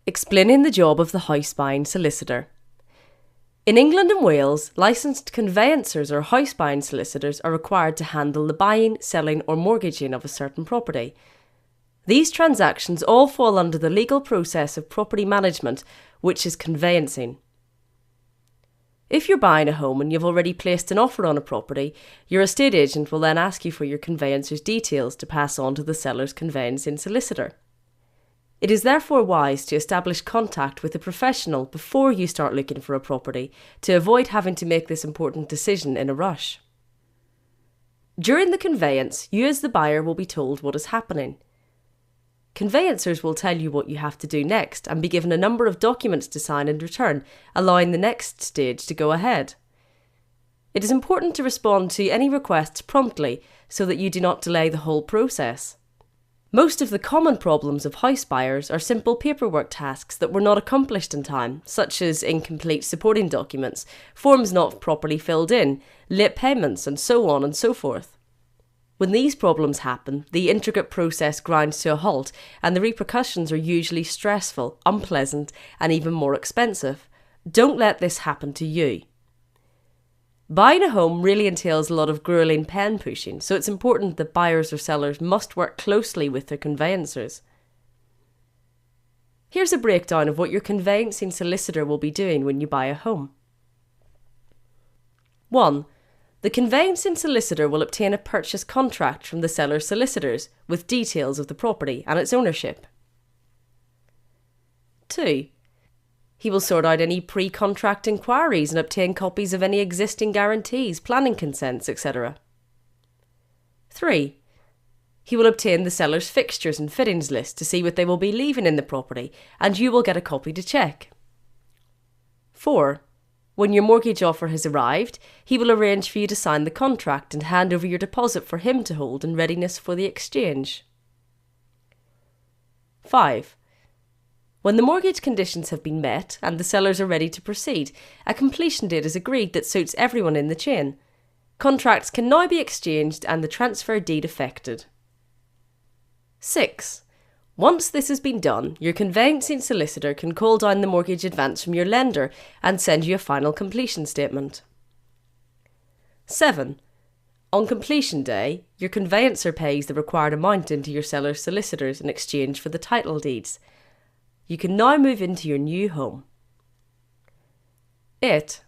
Explaining the job of the house buying solicitor. In England and Wales, licensed conveyancers or house buying solicitors are required to handle the buying, selling or mortgaging of a certain property. These transactions all fall under the legal process of property management, which is conveyancing. If you're buying a home and you've already placed an offer on a property, your estate agent will then ask you for your conveyancer's details to pass on to the seller's conveyancing solicitor. It is therefore wise to establish contact with a professional before you start looking for a property to avoid having to make this important decision in a rush. During the conveyance, you as the buyer will be told what is happening. Conveyancers will tell you what you have to do next and be given a number of documents to sign and return, allowing the next stage to go ahead. It is important to respond to any requests promptly so that you do not delay the whole process. Most of the common problems of house buyers are simple paperwork tasks that were not accomplished in time, such as incomplete supporting documents, forms not properly filled in, late payments, and so on and so forth. When these problems happen, the intricate process grinds to a halt, and the repercussions are usually stressful, unpleasant, and even more expensive. Don't let this happen to you. Buying a home really entails a lot of grueling pen pushing, so it's important that buyers or sellers must work closely with their conveyancers. Here's a breakdown of what your conveyancing solicitor will be doing when you buy a home. 1. The conveyancing solicitor will obtain a purchase contract from the seller's solicitors with details of the property and its ownership. 2. He will sort out any pre-contract inquiries and obtain copies of any existing guarantees, planning consents, etc. 3. He will obtain the seller's fixtures and fittings list to see what they will be leaving in the property, and you will get a copy to check. 4. When your mortgage offer has arrived, he will arrange for you to sign the contract and hand over your deposit for him to hold in readiness for the exchange. 5. When the mortgage conditions have been met and the sellers are ready to proceed, a completion date is agreed that suits everyone in the chain. Contracts can now be exchanged and the transfer deed effected. 6. Once this has been done, your conveyancing solicitor can call down the mortgage advance from your lender and send you a final completion statement. 7. On completion day, your conveyancer pays the required amount into your seller's solicitors in exchange for the title deeds. You can now move into your new home. 8.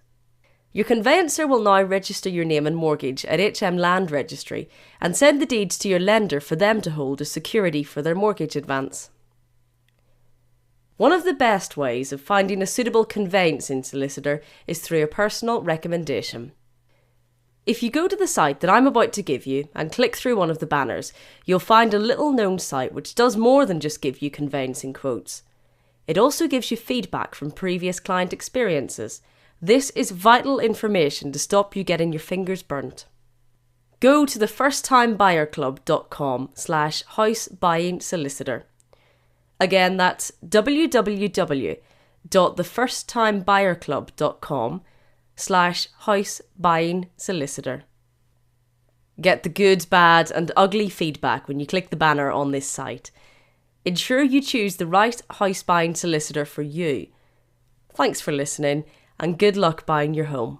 Your conveyancer will now register your name and mortgage at HM Land Registry and send the deeds to your lender for them to hold as security for their mortgage advance. One of the best ways of finding a suitable conveyancing solicitor is through a personal recommendation. If you go to the site that I'm about to give you and click through one of the banners, you'll find a little known site which does more than just give you conveyancing quotes. It also gives you feedback from previous client experiences. This is vital information to stop you getting your fingers burnt. Go to thefirstttimebuyerclub.com/housebuyingsolicitor. Again, that's www.thefirstttimebuyerclub.com/housebuyingsolicitor. Get the good, bad and ugly feedback when you click the banner on this site. Ensure you choose the right house buying solicitor for you. Thanks for listening and good luck buying your home.